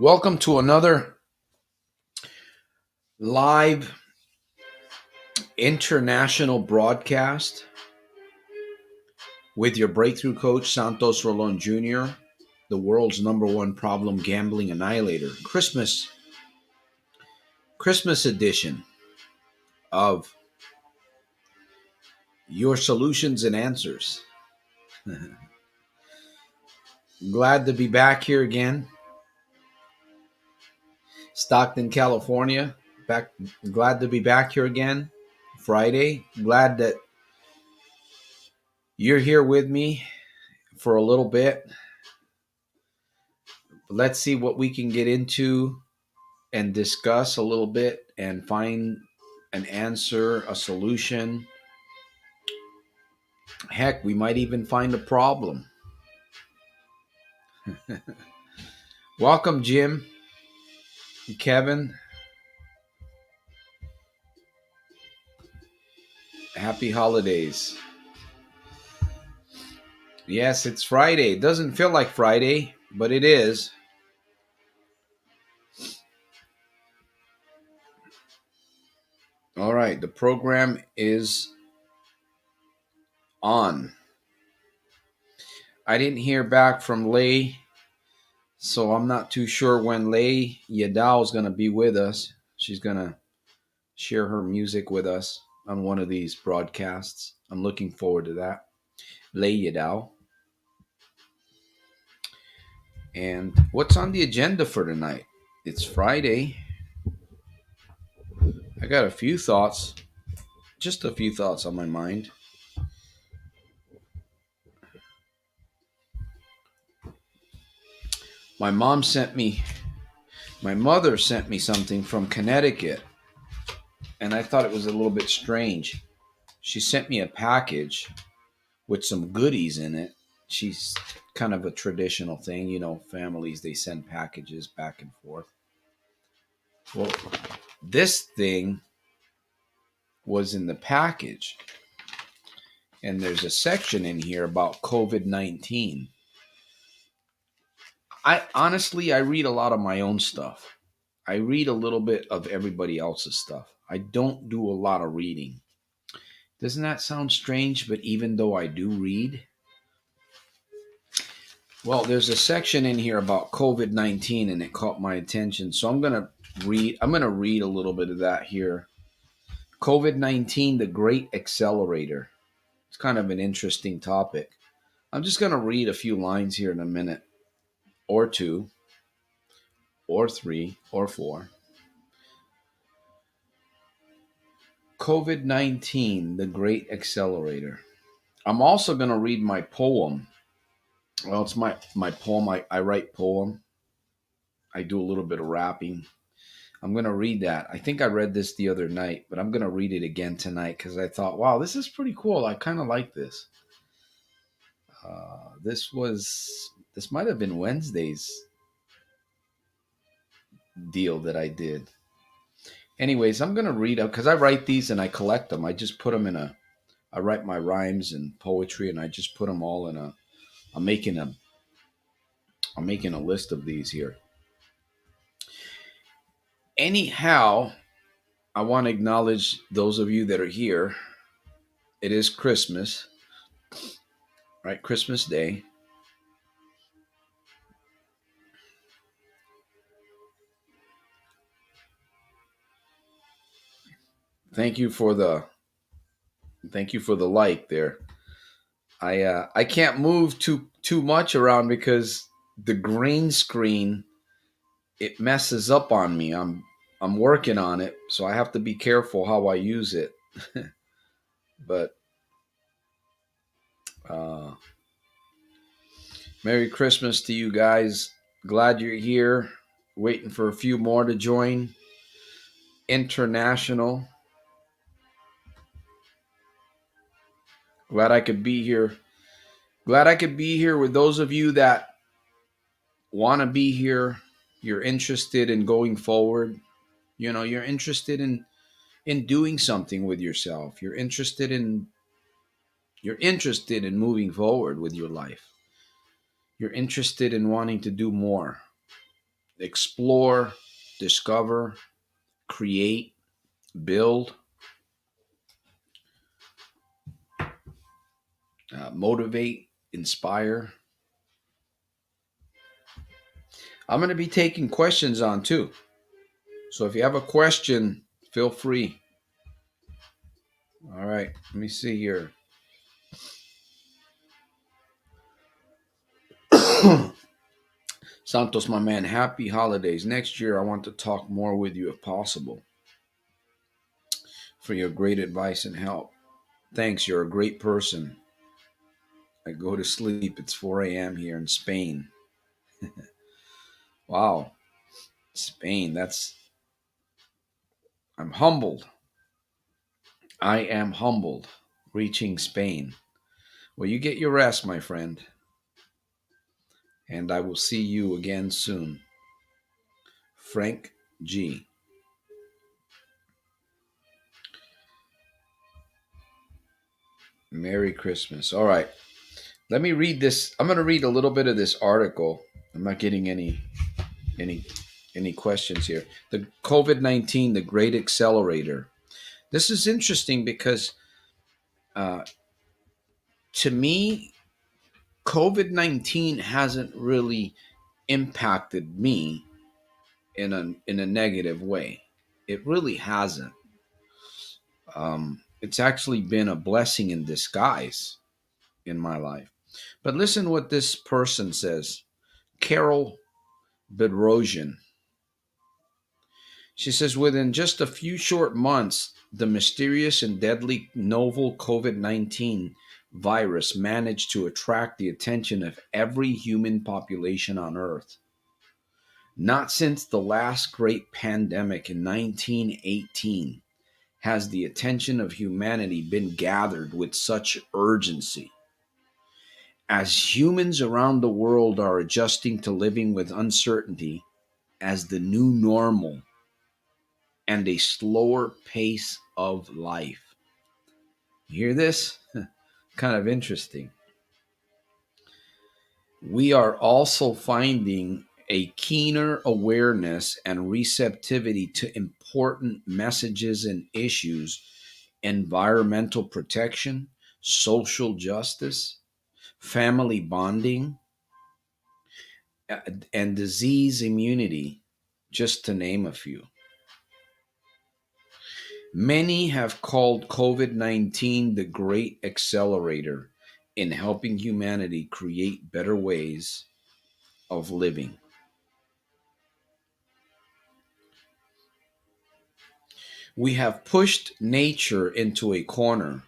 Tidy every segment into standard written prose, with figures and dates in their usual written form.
Welcome to another live international broadcast with your breakthrough coach, Santos Rolon Jr., the world's number one problem gambling annihilator. Christmas edition of Your Solutions and Answers. Glad to be back here again. Stockton, California. Glad to be back here again. Friday. Glad that you're here with me for a little bit. Let's see what we can get into and discuss a little bit and find an answer, a solution. Heck, we might even find a problem. Welcome, Jim, Kevin. Happy holidays. Yes, it's Friday. It doesn't feel like Friday, but it is. All right, the program is on. I didn't hear back from Lei, so I'm not too sure when Lei Yadao is going to be with us. She's going to share her music with us on one of these broadcasts. I'm looking forward to that. Lei Yadao. And what's on the agenda for tonight? It's Friday. I got a few thoughts, just a few thoughts on my mind. My mother sent me something from Connecticut, and I thought it was a little bit strange. She sent me a package with some goodies in it. She's kind of a traditional thing, families, they send packages back and forth. Well, this thing was in the package, and there's a section in here about COVID-19. I read a lot of my own stuff. I read a little bit of everybody else's stuff. I don't do a lot of reading. Doesn't that sound strange? But even though I do read, well, there's a section in here about COVID-19, and it caught my attention. So I'm gonna read a little bit of that here. COVID-19, the Great Accelerator. It's kind of an interesting topic. I'm just gonna read a few lines here in a minute, or two, or three, or four. COVID-19, the Great Accelerator. I'm also going to read my poem. Well, it's my poem. I write poem. I do a little bit of rapping. I'm going to read that. I think I read this the other night, but I'm going to read it again tonight because I thought, wow, this is pretty cool. I kind of like this. This might have been Wednesday's deal that I did. Anyways, I'm going to read it because I write these and I collect them. I just put them I write my rhymes and poetry, and I just put them all in I'm making a list of these here. Anyhow, I want to acknowledge those of you that are here. It is Christmas, right? Christmas Day. Thank you for the like there. I can't move too much around because the green screen, it messes up on me. I'm working on it, so I have to be careful how I use it. But Merry Christmas to you guys. Glad you're here. Waiting for a few more to join. International. Glad I could be here. Glad I could be here with those of you that want to be here. You're interested in going forward. You're interested in doing something with yourself. You're interested in moving forward with your life. You're interested in wanting to do more. explore, discover, create, build, motivate, inspire. I'm going to be taking questions on too. So if you have a question, feel free. All right, let me see here. Santos, my man, happy holidays. Next year, I want to talk more with you if possible for your great advice and help. Thanks, you're a great person. I go to sleep. It's 4 a.m. here in Spain. Wow, Spain. I'm humbled. I am humbled reaching Spain. Well, you get your rest, my friend, and I will see you again soon. Frank G. Merry Christmas. All right. Let me read this. I'm going to read a little bit of this article. I'm not getting any any questions here. The COVID-19, the Great Accelerator. This is interesting because uh, to me, COVID-19 hasn't really impacted me in a negative way. It really hasn't. It's actually been a blessing in disguise in my life. But listen what this person says. Carol Bedrosian. She says, within just a few short months, the mysterious and deadly novel COVID 19 virus managed to attract the attention of every human population on Earth. Not since the last great pandemic in 1918 has the attention of humanity been gathered with such urgency. As humans around the world are adjusting to living with uncertainty as the new normal and a slower pace of life. You hear this? Kind of interesting. We are also finding a keener awareness and receptivity to important messages and issues: environmental protection, social justice, family bonding, and disease immunity, just to name a few. Many have called COVID 19 the great accelerator in helping humanity create better ways of living. We have pushed nature into a corner.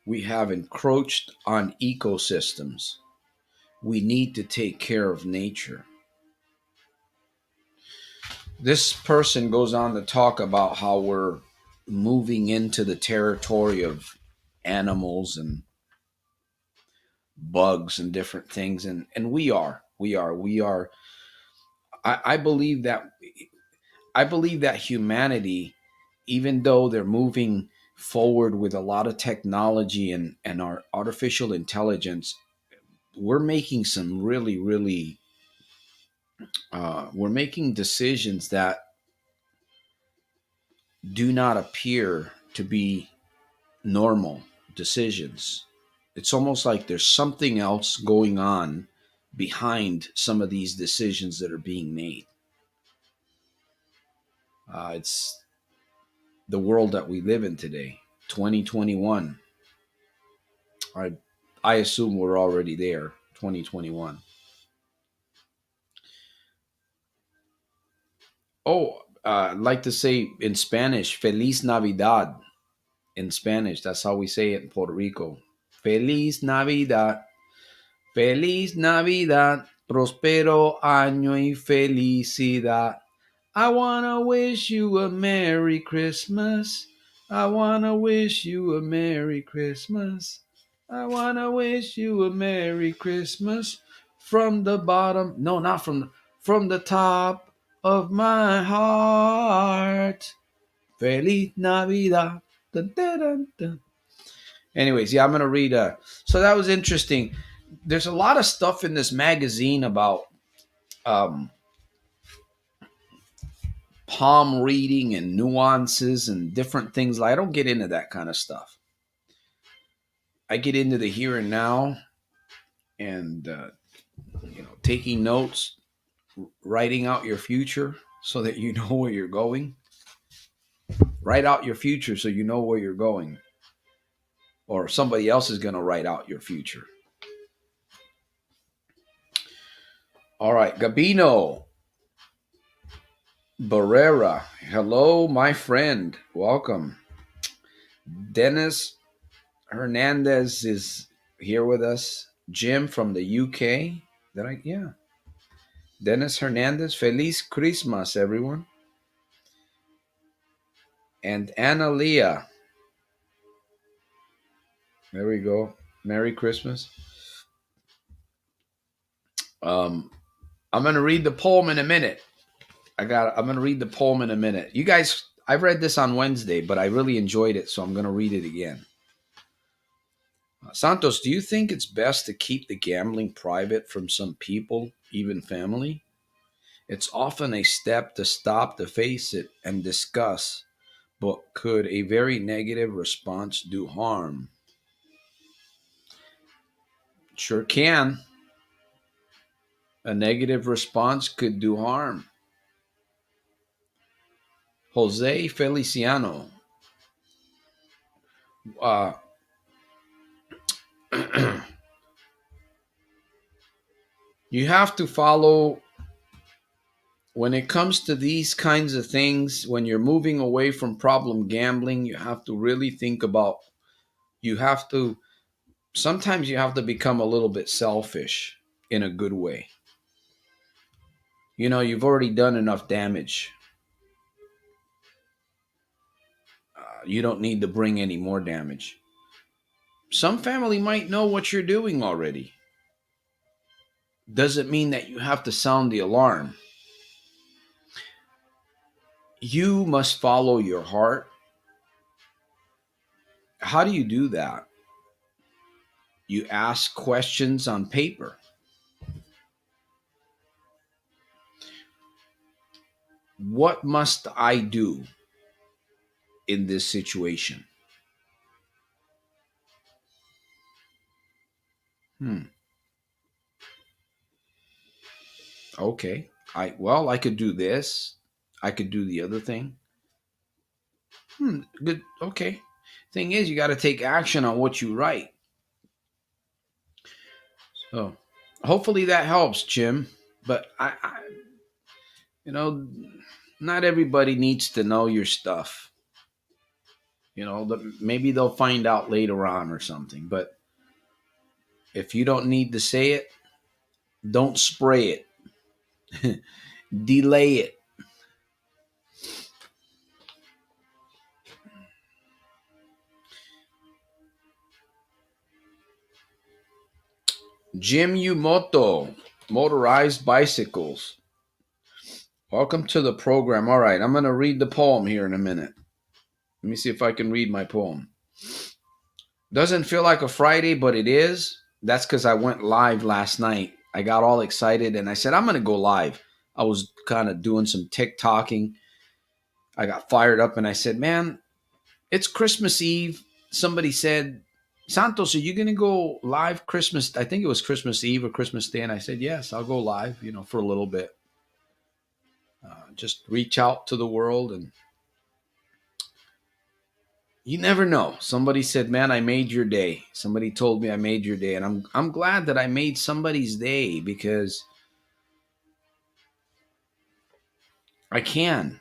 We have encroached on ecosystems. We need to take care of nature. This person goes on to talk about how we're moving into the territory of animals and bugs and different things, and we are. I believe that humanity, even though they're moving forward with a lot of technology and our artificial intelligence, we're making some really we're making decisions that do not appear to be normal decisions. It's almost like there's something else going on behind some of these decisions that are being made. It's the world that we live in today, 2021. I, I assume we're already there, 2021. Oh, I'd like to say in Spanish, Feliz Navidad. In Spanish, that's how we say it in Puerto Rico. Feliz Navidad. Feliz Navidad. Prospero año y felicidad. I wanna wish you a Merry Christmas. I wanna wish you a Merry Christmas. I wanna wish you a Merry Christmas from the bottom. No, not from the top of my heart. Feliz Navidad. Dun, dun, dun, dun. Anyways, yeah, I'm gonna read. So that was interesting. There's a lot of stuff in this magazine about um, palm reading and nuances and different things. I don't get into that kind of stuff. I get into the here and now, and taking notes, writing out your future so that you know where you're going. Write out your future so you know where you're going, or somebody else is going to write out your future. All right, Gabino Barrera. Hello, my friend. Welcome. Dennis Hernandez is here with us. Jim from the UK. Yeah. Dennis Hernandez. Feliz Christmas, everyone. And Anna Leah. There we go. Merry Christmas. I'm gonna read the poem in a minute. I'm gonna read the poem in a minute. You guys, I read this on Wednesday, but I really enjoyed it, so I'm gonna read it again. Santos, do you think it's best to keep the gambling private from some people, even family? It's often a step to stop, to face it and discuss, but could a very negative response do harm? Sure can. A negative response could do harm. Jose Feliciano. Uh, you have to follow when it comes to these kinds of things. When you're moving away from problem gambling, you have to really think about, you have to, sometimes you have to become a little bit selfish in a good way. You've already done enough damage. You don't need to bring any more damage. Some family might know what you're doing already. Doesn't mean that you have to sound the alarm. You must follow your heart. How do you do that? You ask questions on paper. What must I do in this situation? Okay. I could do this. I could do the other thing. Good. Okay. Thing is, you got to take action on what you write. So, hopefully that helps, Jim. But you know, not everybody needs to know your stuff. Maybe they'll find out later on or something. But if you don't need to say it, don't spray it. Delay it. Jim Yumoto, motorized bicycles. Welcome to the program. All right, I'm going to read the poem here in a minute. Let me see if I can read my poem. Doesn't feel like a Friday, but it is. That's because I went live last night. I got all excited and I said, I'm going to go live. I was kind of doing some TikToking. I got fired up and I said, man, it's Christmas Eve. Somebody said, Santos, are you going to go live Christmas? I think it was Christmas Eve or Christmas Day. And I said, yes, I'll go live, for a little bit. Just reach out to the world, and you never know. Somebody said, man, I made your day. Somebody told me I made your day. And I'm glad that I made somebody's day, because I can.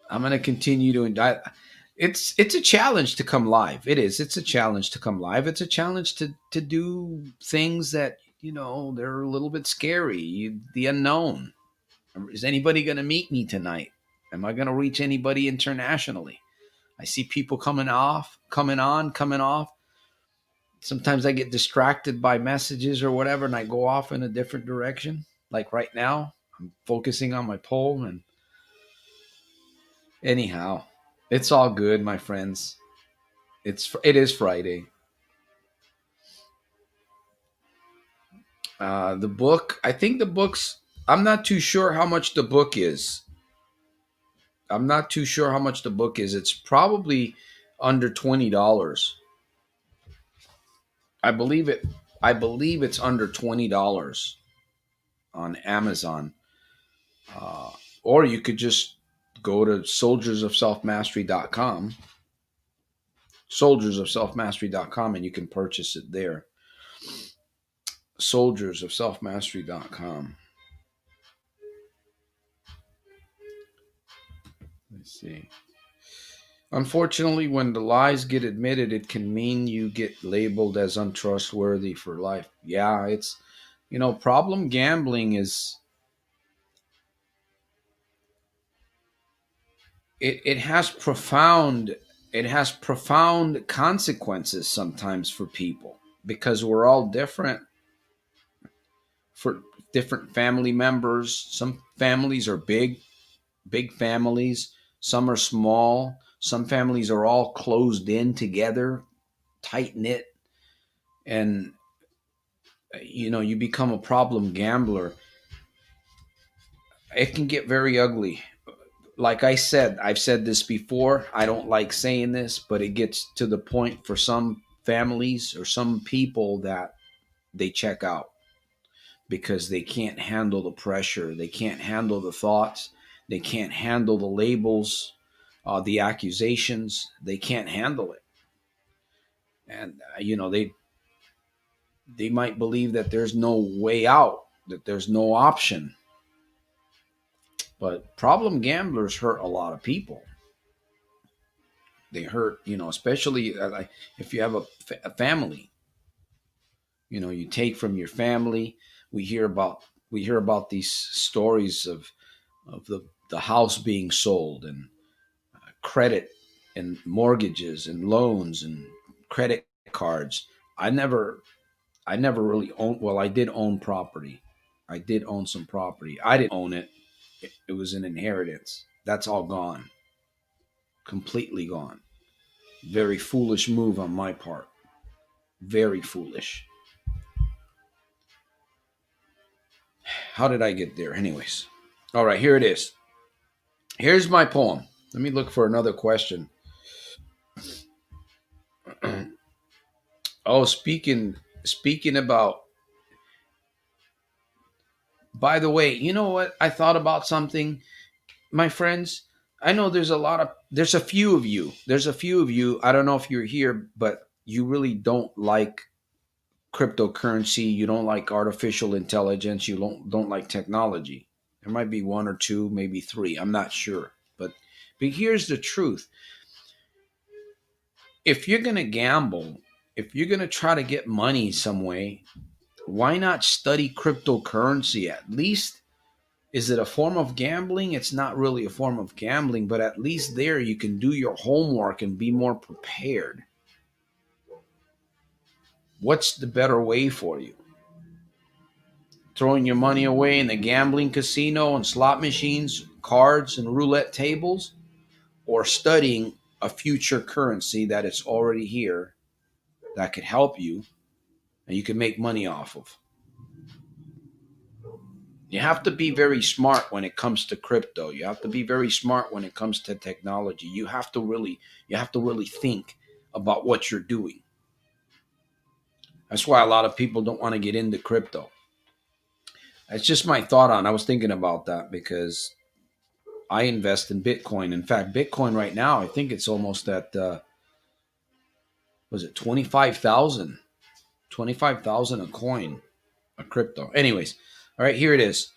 I'm going to continue to. It's a challenge to come live. It is. It's a challenge to come live. It's a challenge to do things that, they're a little bit scary. The unknown. Is anybody going to meet me tonight? Am I going to reach anybody internationally? I see people coming off, coming on, coming off. Sometimes I get distracted by messages or whatever, and I go off in a different direction. Like right now, I'm focusing on my poem, and anyhow, it's all good, my friends. It is Friday. The book, I think the book's I'm not too sure how much the book is. I'm not too sure how much the book is. It's probably under $20. I believe it. I believe it's under $20 on Amazon. Uh, or you could just go to soldiersofselfmastery.com, soldiersofselfmastery.com, and you can purchase it there. Soldiersofselfmastery.com. Let's see. Unfortunately, when the lies get admitted, it can mean you get labeled as untrustworthy for life. Yeah, problem gambling is it has profound consequences sometimes for people because we're all different for different family members. Some families are big families, some are small, some families are all closed in together, tight knit, and you become a problem gambler. It can get very ugly. Like I said, I've said this before. I don't like saying this, but it gets to the point for some families or some people that they check out because they can't handle the pressure. They can't handle the thoughts. They can't handle the labels, the accusations. They can't handle it. And, they might believe that there's no way out, that there's no option. But problem gamblers hurt a lot of people. They hurt, especially if you have a family. You take from your family. We hear about these stories of the house being sold and credit and mortgages and loans and credit cards. I never I never really owned. Well, I did own property. I did own some property. I didn't own it. It was an inheritance. That's all gone. Completely gone. Very foolish move on my part. Very foolish. How did I get there? Anyways. All right, here it is. Here's my poem. Let me look for another question. Oh, speaking about, by the way, you know what? I thought about something, my friends. I know there's a few of you. There's a few of you. I don't know if you're here, but you really don't like cryptocurrency. You don't like artificial intelligence. You don't like technology. There might be one or two, maybe three. I'm not sure. But here's the truth. If you're going to gamble, if you're going to try to get money some way, why not study cryptocurrency? At least, is it a form of gambling? It's not really a form of gambling, but at least there you can do your homework and be more prepared. What's the better way for you? Throwing your money away in the gambling casino and slot machines, cards and roulette tables, or studying a future currency that is already here that could help you and you can make money off of? You have to be very smart when it comes to crypto. You have to be very smart when it comes to technology. You have to really think about what you're doing. That's why a lot of people don't want to get into crypto. That's just my thought on. I was thinking about that because I invest in Bitcoin. In fact, Bitcoin right now, I think it's almost at was it 25,000? 25,000 a coin, a crypto. Anyways, all right, here it is.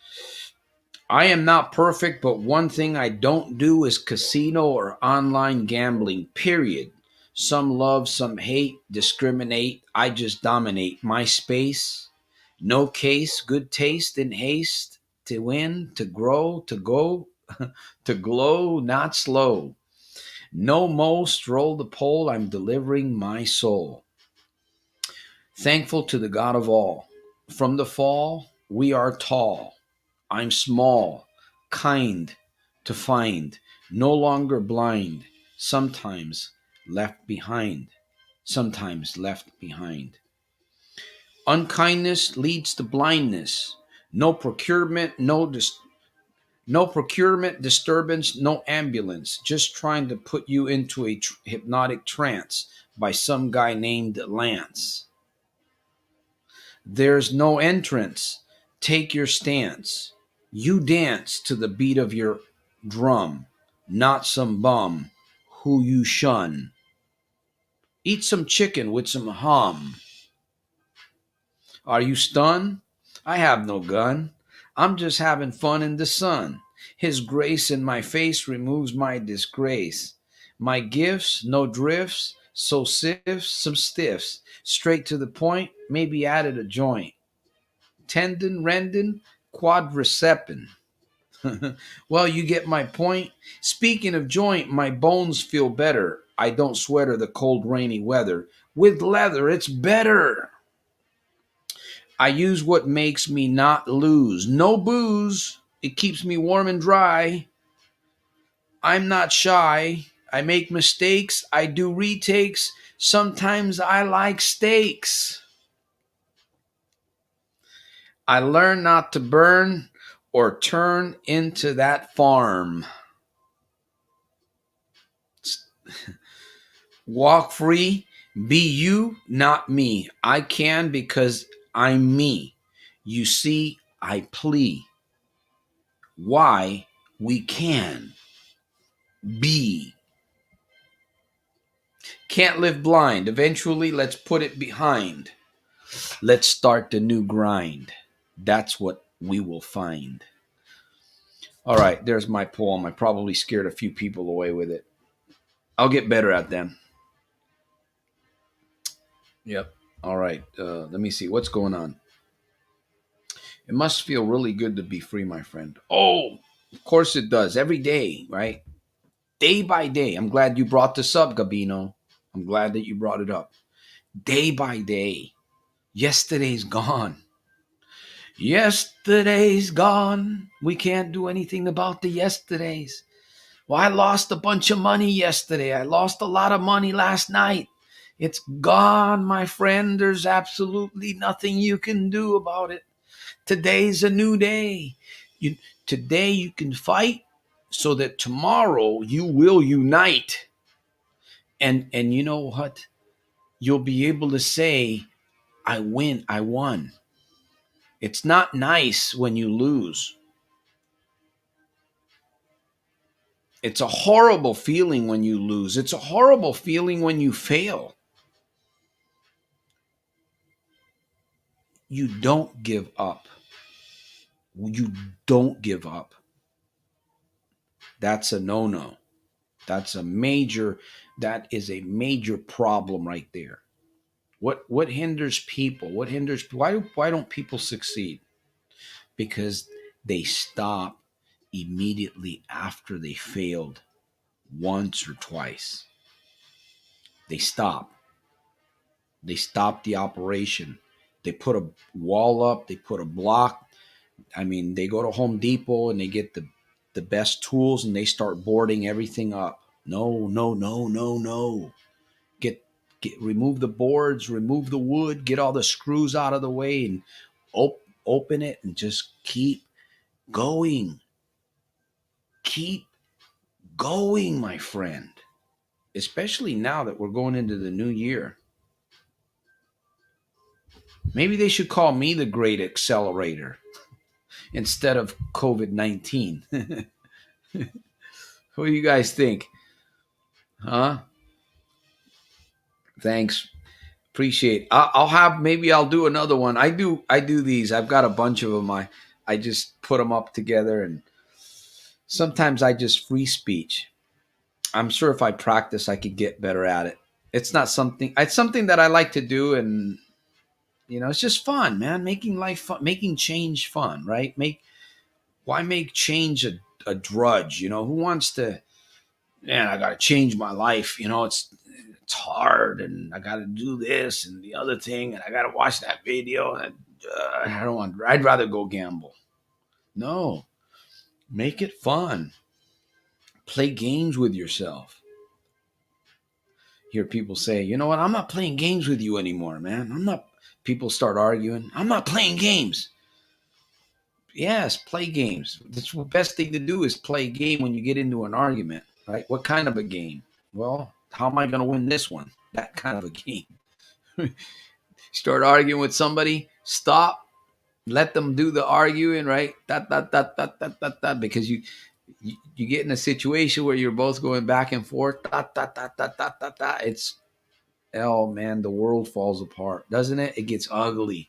I am not perfect, but one thing I don't do is casino or online gambling, period. Some love, some hate, discriminate. I just dominate my space. No case, good taste in haste. To win, to grow, to go, to glow, not slow. No mo, stroll the pole, I'm delivering my soul. Thankful to the God of all. From the fall, we are tall. I'm small, kind to find, no longer blind, sometimes left behind, sometimes left behind. Unkindness leads to blindness. No procurement, no procurement disturbance, no ambulance. Just trying to put you into a hypnotic trance by some guy named Lance. There's no entrance. Take your stance. You dance to the beat of your drum, not some bum who you shun. Eat some chicken with some hum. Are you stunned? I have no gun. I'm just having fun in the sun. His grace in my face removes my disgrace. My gifts, no drifts, so sifts, some stiffs. Straight to the point, maybe added a joint. Tendon, rendon, quadricepin. Well, you get my point. Speaking of joint, my bones feel better. I don't sweater the cold, rainy weather. With leather, it's better. I use what makes me not lose. No booze. It keeps me warm and dry. I'm not shy. I make mistakes. I do retakes. Sometimes I like steaks. I learn not to burn or turn into that farm. Walk free. Be you, not me. I can because I'm me. You see, I plea. Why we can be. Can't live blind. Eventually, let's put it behind. Let's start the new grind. That's what we will find. All right, there's my poem. I probably scared a few people away with it. I'll get better at them. Yep. All right. Let me see. What's going on? It must feel really good to be free, my friend. Oh, of course it does. Every day, right? Day by day. I'm glad you brought this up, Gabino. I'm glad that you brought it up. Day by day. Yesterday's gone. Yesterday's gone. We can't do anything about the yesterdays. Well, I lost a bunch of money yesterday. I lost a lot of money last night. It's gone, my friend. There's absolutely nothing you can do about it. Today's a new day. Today you can fight so that tomorrow you will unite. And you know what? You'll be able to say, I win, I won. It's not nice when you lose. It's a horrible feeling when you lose. It's a horrible feeling when you fail. You don't give up. You don't give up. That's a no-no. That is a major problem right there. What hinders people? Why don't people succeed? Because they stop immediately after they failed once or twice. They stop. They stop the operation. They put a wall up, they put a block. I mean, they go to Home Depot and they get the best tools and they start boarding everything up. No, no, no, no, no. Remove the boards, remove the wood, get all the screws out of the way and open it and just keep going. Keep going, my friend. Especially now that we're going into the new year. Maybe they should call me the Great Accelerator instead of COVID-19. What do you guys think? Huh? Thanks. Appreciate. Maybe I'll do another one. I do these. I've got a bunch of them. I just put them up together and sometimes I just free speech. I'm sure if I practice I could get better at it. It's something that I like to do, and it's just fun, man. Making life fun, making change fun, right? Why make change a drudge? Who wants to, man, I got to change my life. It's hard and I got to do this and the other thing and I got to watch that video and I don't want. I'd rather go gamble. No, make it fun. Play games with yourself. Hear people say, you know what? I'm not playing games with you anymore, man. I'm not. People start arguing. I'm not playing games. Yes, play games. That's the best thing to do is play a game when you get into an argument, right? What kind of a game? Well, how am I going to win this one? That kind of a game. Start arguing with somebody, stop, let them do the arguing, right? Because you get in a situation where you're both going back and forth. It's, oh man, the world falls apart, doesn't it? It gets ugly.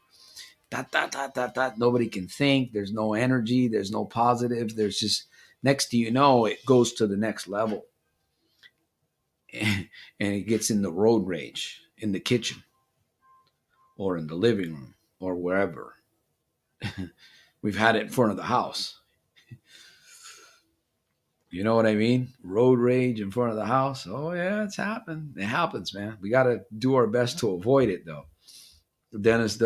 Nobody can think. There's no energy. There's no positive. There's just, next to you know, it goes to the next level, and it gets in the road rage in the kitchen or in the living room or wherever. We've had it in front of the house. You know what I mean? Road rage in front of the house. Oh yeah, it's happened. It happens, man. We got to do our best to avoid it, though. Dennis,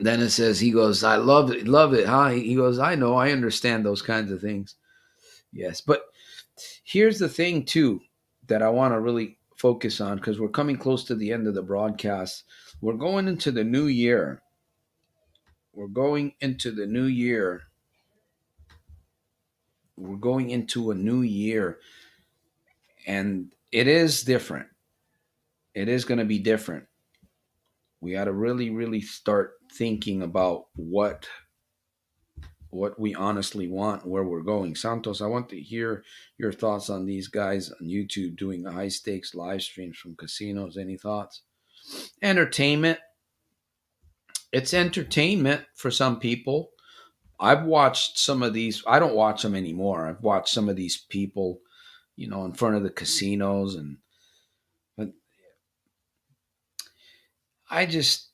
Dennis says, he goes, I love it, huh? He goes, I know, I understand those kinds of things. Yes, but here's the thing too that I want to really focus on, because we're coming close to the end of the broadcast. We're going into the new year. We're going into the new year. We're going into a new year, and it is different. It is going to be different. We got to really, really start thinking about what we honestly want, where we're going. Santos, I want to hear your thoughts on these guys on YouTube doing high stakes live streams from casinos. Any thoughts? Entertainment. It's entertainment for some people. I've watched some of these. I don't watch them anymore. I've watched some of these people, in front of the casinos, and but I just,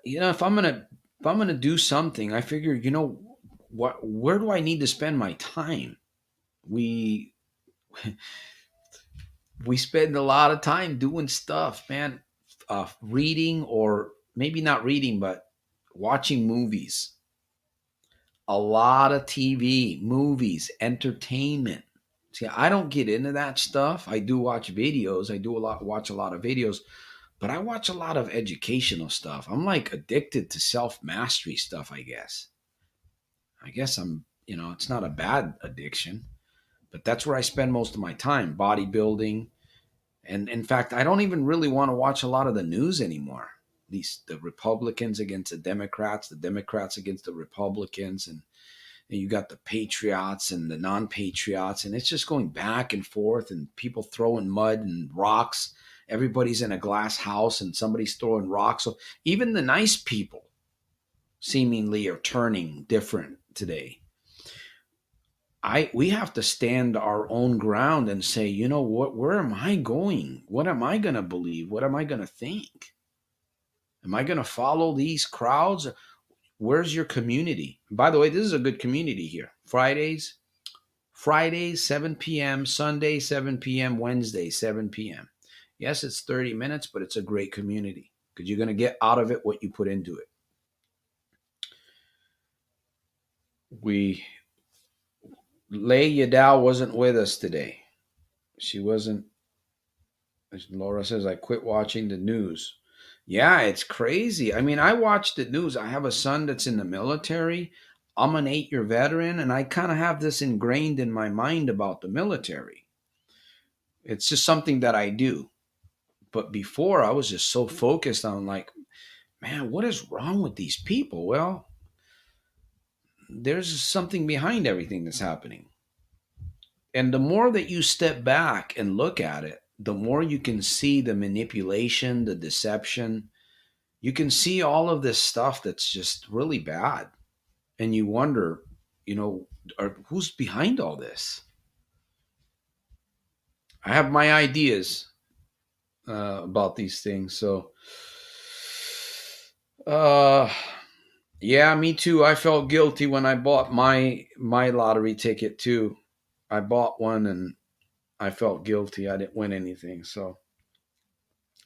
if I'm gonna do something, I figure, where do I need to spend my time? We we spend a lot of time doing stuff, man. Reading, or maybe not reading, but watching movies. A lot of TV, movies, entertainment. See, I don't get into that stuff. I do watch videos. I do watch a lot of videos, but I watch a lot of educational stuff. I'm like addicted to self mastery stuff, I guess. I guess it's not a bad addiction, but that's where I spend most of my time, bodybuilding. And in fact, I don't even really want to watch a lot of the news anymore. The Republicans against the Democrats against the Republicans, and you got the patriots and the non-patriots, and it's just going back and forth, and people throwing mud and rocks. Everybody's in a glass house and somebody's throwing rocks. So even the nice people seemingly are turning different today. We have to stand our own ground and say, you know what, where am I going? What am I going to believe? What am I going to think? Am I going to follow these crowds? Where's your community? By the way, this is a good community here. Fridays 7 p.m., Sunday 7 p.m., Wednesday 7 p.m. Yes, it's 30 minutes, but it's a great community because you're going to get out of it what you put into it. Lei Yadao wasn't with us today. She wasn't. Laura says, I quit watching the news. Yeah, it's crazy. I mean, I watch the news. I have a son that's in the military. I'm an 8-year veteran, and I kind of have this ingrained in my mind about the military. It's just something that I do. But before, I was just so focused on, like, man, what is wrong with these people? Well, there's something behind everything that's happening. And the more that you step back and look at it, the more you can see the manipulation, the deception. You can see all of this stuff that's just really bad. And you wonder, who's behind all this? I have my ideas about these things. So, uh, yeah, me too. I felt guilty when I bought my lottery ticket too. I bought one and I felt guilty. I didn't win anything. So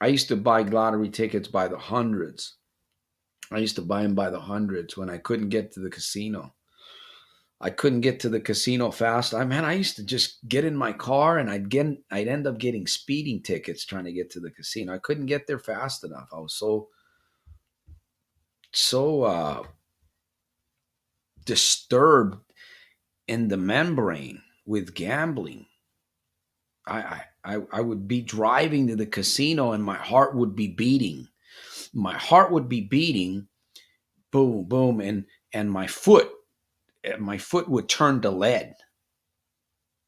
I used to buy lottery tickets by the hundreds. I used to buy them by the hundreds when I couldn't get to the casino. I couldn't get to the casino fast. I used to just get in my car and I'd end up getting speeding tickets trying to get to the casino. I couldn't get there fast enough. I was so disturbed in the membrane with gambling. I would be driving to the casino and my heart would be beating. My heart would be beating, boom, boom, and my foot would turn to lead.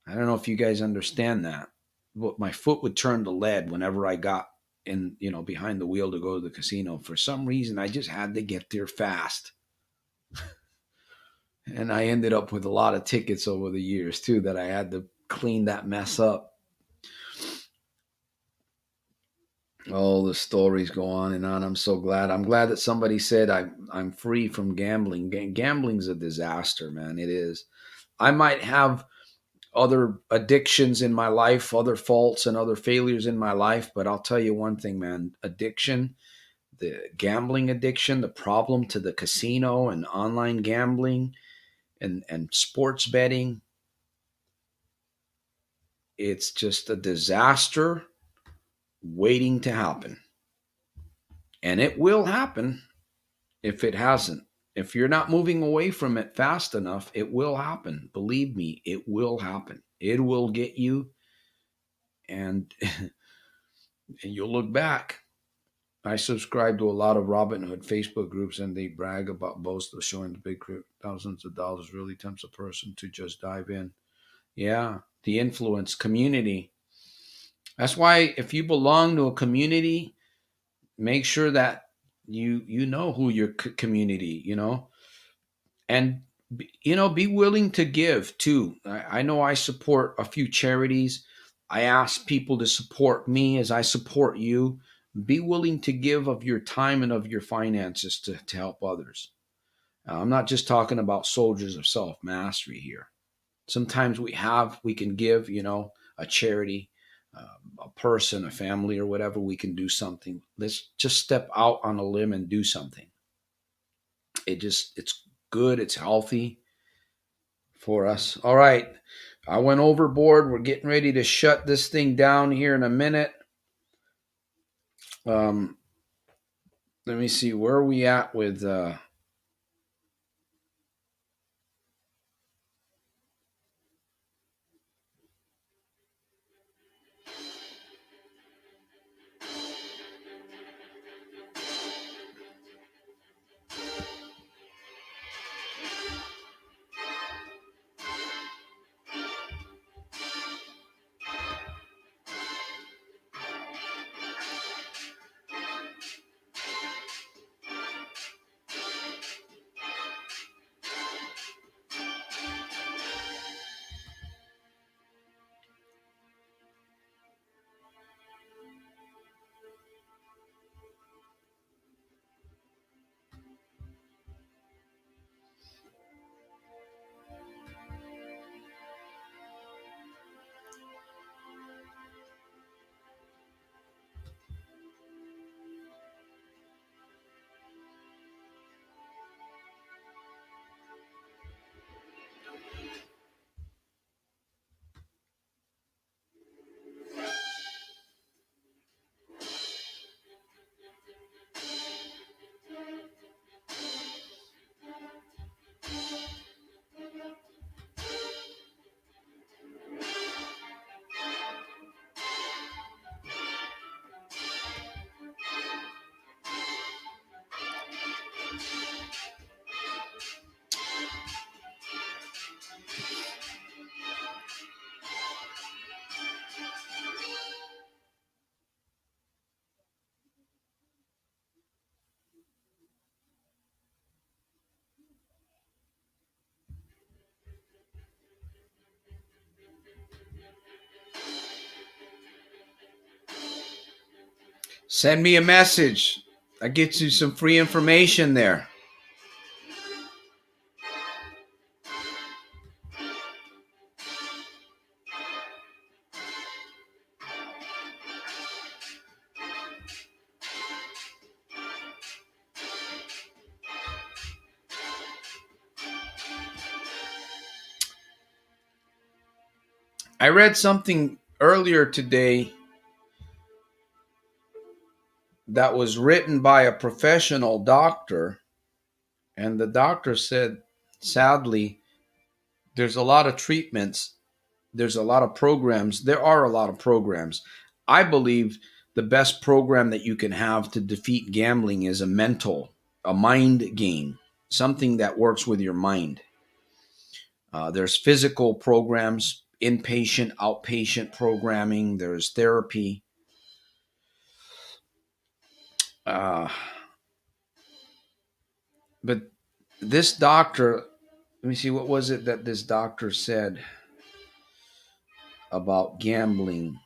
I don't know if you guys understand that, but my foot would turn to lead whenever I got in, behind the wheel to go to the casino. For some reason, I just had to get there fast. And I ended up with a lot of tickets over the years too that I had to clean that mess up. Oh, the stories go on and on. I'm so glad. I'm glad that somebody said I'm free from gambling. Gambling's a disaster, man. It is. I might have other addictions in my life, other faults and other failures in my life, but I'll tell you one thing, man. Addiction, the gambling addiction, the problem to the casino and online gambling and sports betting, it's just a disaster waiting to happen. And it will happen if it hasn't. If you're not moving away from it fast enough, it will happen. Believe me, it will happen. It will get you, and and you'll look back. I subscribe to a lot of Robinhood Facebook groups, and they brag about boast of showing the big thousands of dollars really tempts a person to just dive in. Yeah, the influence community. That's why if you belong to a community, make sure that you know who your community, and be willing to give too. I know I support a few charities. I ask people to support me as I support you. Be willing to give of your time and of your finances to help others. I'm not just talking about soldiers of self mastery here. Sometimes we can give, a charity, a person, a family, or whatever. We can do something. Let's just step out on a limb and do something. It's good. It's healthy for us. All right. I went overboard. We're getting ready to shut this thing down here in a minute. Um, Let me see, where are we at with send me a message. I get you some free information there. I read something earlier today that was written by a professional doctor, and the doctor said sadly, there's a lot of treatments. There's a lot of programs. There are a lot of programs. I believe the best program that you can have to defeat gambling is a mind game, something that works with your mind. There's physical programs, inpatient, outpatient programming. There's therapy. Uh, but this doctor, let me see, what was it that this doctor said about gambling?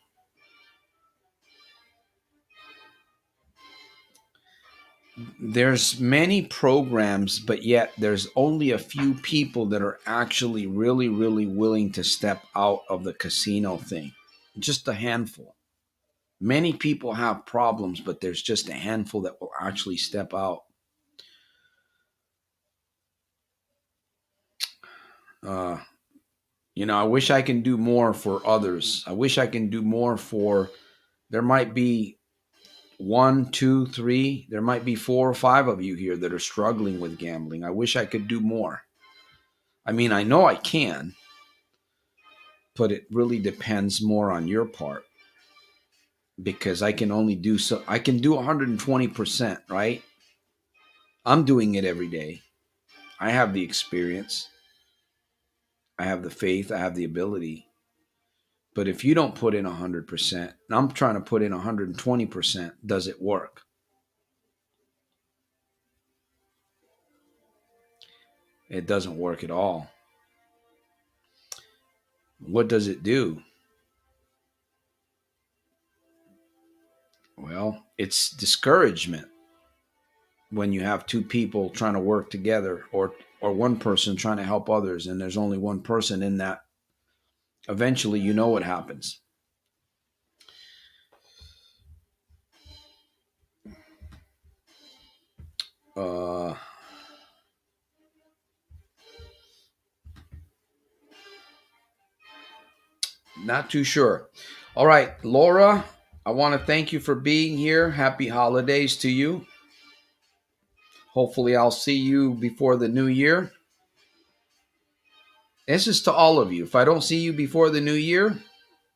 There's many programs, but yet there's only a few people that are actually really, really willing to step out of the casino thing. Just a handful. Many people have problems, but there's just a handful that will actually step out. Uh, I wish I can do more for others. I wish I can do more for, there might be one, two, three, there might be four or five of you here that are struggling with gambling. I wish I could do more. I mean, I know I can, but it really depends more on your part because I can only do so. I can do 120%, right? I'm doing it every day. I have the experience. I have the faith. I have the ability. But if you don't put in 100%, and I'm trying to put in 120%, does it work? It doesn't work at all. What does it do? Well, it's discouragement when you have two people trying to work together or one person trying to help others and there's only one person in that. Eventually, you know what happens. Uh, Not too sure. All right, Laura, I want to thank you for being here. Happy holidays to you. Hopefully, I'll see you before the new year. This is to all of you. If I don't see you before the new year,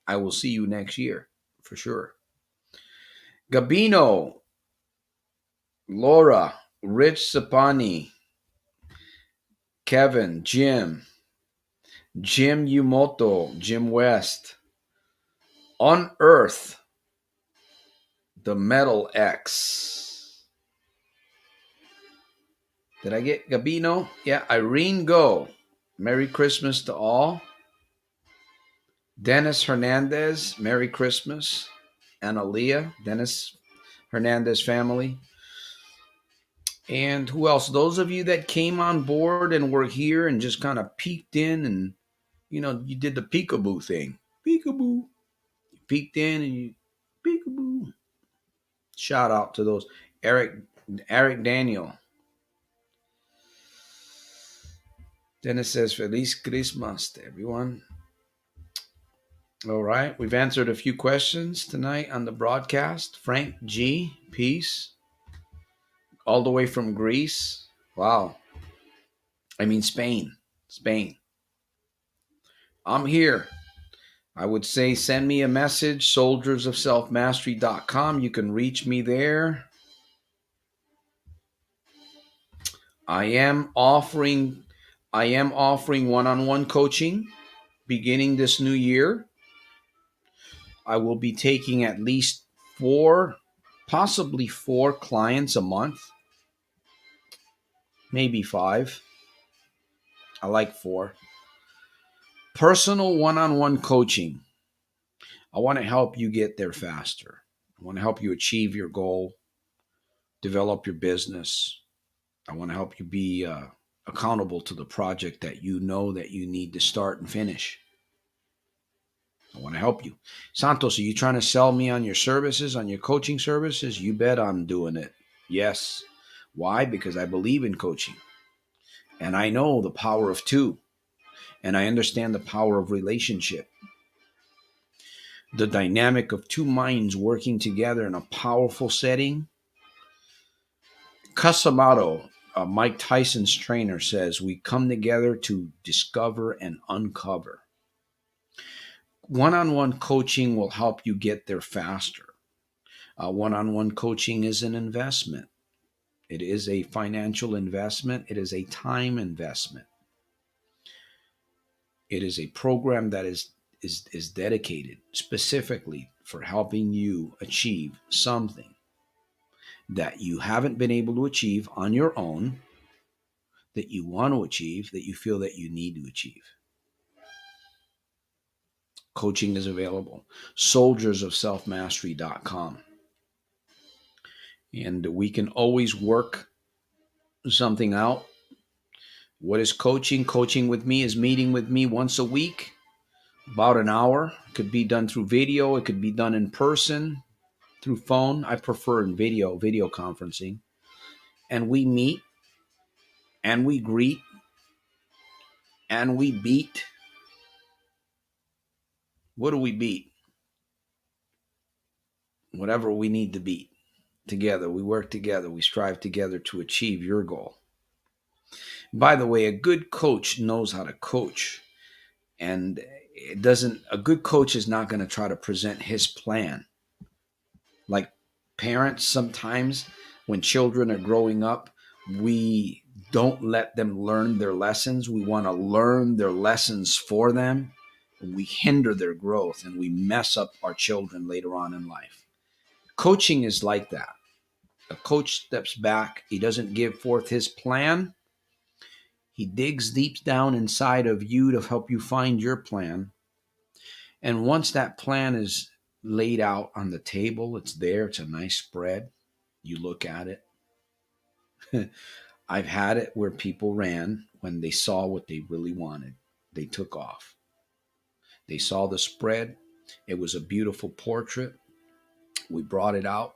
I will see you next year for sure. Gabino, Laura, Rich Sapani, Kevin, Jim Yumoto, Jim West, Unearth, the Metal X. Did I get Gabino? Yeah, Irene Go. Merry Christmas to all. Dennis Hernandez, Merry Christmas. Analia, Dennis Hernandez family. And who else? Those of you that came on board and were here and just kind of peeked in and, you did the peekaboo thing. Peekaboo. You peeked in and you, peekaboo. Shout out to those. Eric Daniel. Dennis says, Feliz Christmas to everyone. All right. We've answered a few questions tonight on the broadcast. Frank G. Peace. All the way from Greece. Wow. I mean, Spain. I'm here. I would say send me a message, soldiersofselfmastery.com. You can reach me there. I am offering one-on-one coaching beginning this new year. I will be taking at least possibly four clients a month. Maybe five. I like four. Personal one-on-one coaching. I want to help you get there faster. I want to help you achieve your goal, develop your business. I want to help you be accountable to the project that you know that you need to start and finish. I want to help you. Santos, are you trying to sell me on your services, on your coaching services? You bet I'm doing it. Yes. Why? Because I believe in coaching. And I know the power of two. And I understand the power of relationship. The dynamic of two minds working together in a powerful setting. Casamado, Mike Tyson's trainer says, we come together to discover and uncover. One-on-one coaching will help you get there faster. One-on-one coaching is an investment. It is a financial investment. It is a time investment. It is a program that is dedicated specifically for helping you achieve something that you haven't been able to achieve on your own, that you want to achieve, that you feel that you need to achieve. Coaching is available. soldiersofselfmastery.com. And we can always work something out. What is coaching? Coaching with me is meeting with me once a week, about an hour. It could be done through video. It could be done in person, through phone. I prefer in video conferencing. And we meet and we greet and we beat. What do we beat? Whatever we need to beat. Together, we work together. We strive together to achieve your goal. By the way, a good coach knows how to coach. And a good coach is not going to try to present his plan. Like parents, sometimes when children are growing up, we don't let them learn their lessons. We want to learn their lessons for them. And we hinder their growth and we mess up our children later on in life. Coaching is like that. A coach steps back. He doesn't give forth his plan. He digs deep down inside of you to help you find your plan. And once that plan is laid out on the table, it's there. It's a nice spread. You look at it. I've had it where people ran when they saw what they really wanted. They took off. They saw the spread. It was a beautiful portrait. We brought it out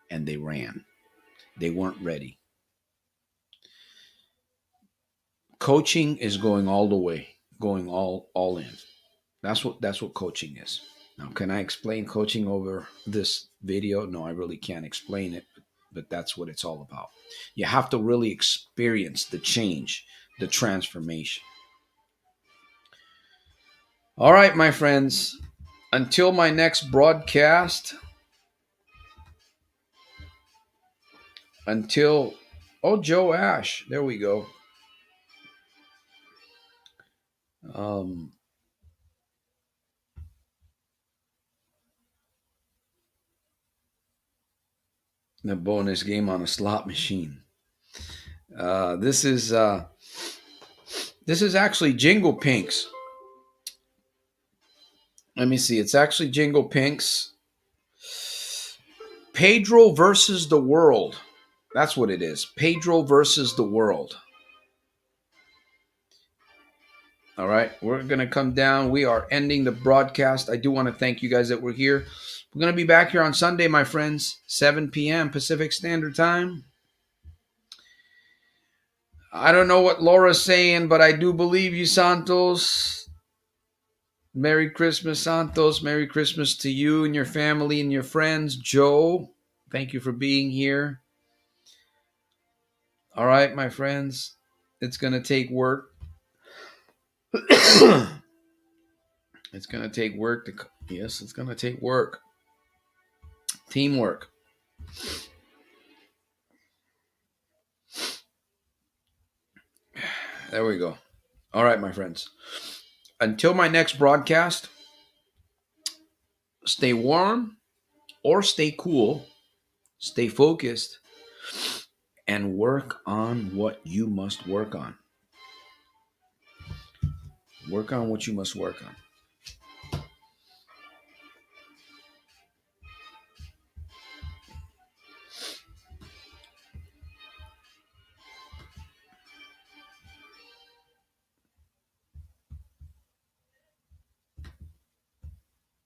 and they ran. They weren't ready. Coaching is going all the way, going all in. That's what coaching is. Now, can I explain coaching over this video? No, I really can't explain it, but that's what it's all about. You have to really experience the change, the transformation. All right, my friends, until my next broadcast, Joe Ash, there we go. The bonus game on a slot machine. This is actually Jingle Pinks. Let me see. It's actually Jingle Pinks. Pedro versus the world. That's what it is. Pedro versus the world. All right. We're going to come down. We are ending the broadcast. I do want to thank you guys that were here. We're going to be back here on Sunday, my friends, 7 p.m. Pacific Standard Time. I don't know what Laura's saying, but I do believe you, Santos. Merry Christmas, Santos. Merry Christmas to you and your family and your friends. Joe, thank you for being here. All right, my friends. It's going to take work. It's going to take work. Yes, it's going to take work. Teamwork. There we go. All right, my friends. Until my next broadcast, stay warm or stay cool, stay focused, and work on what you must work on. Work on what you must work on.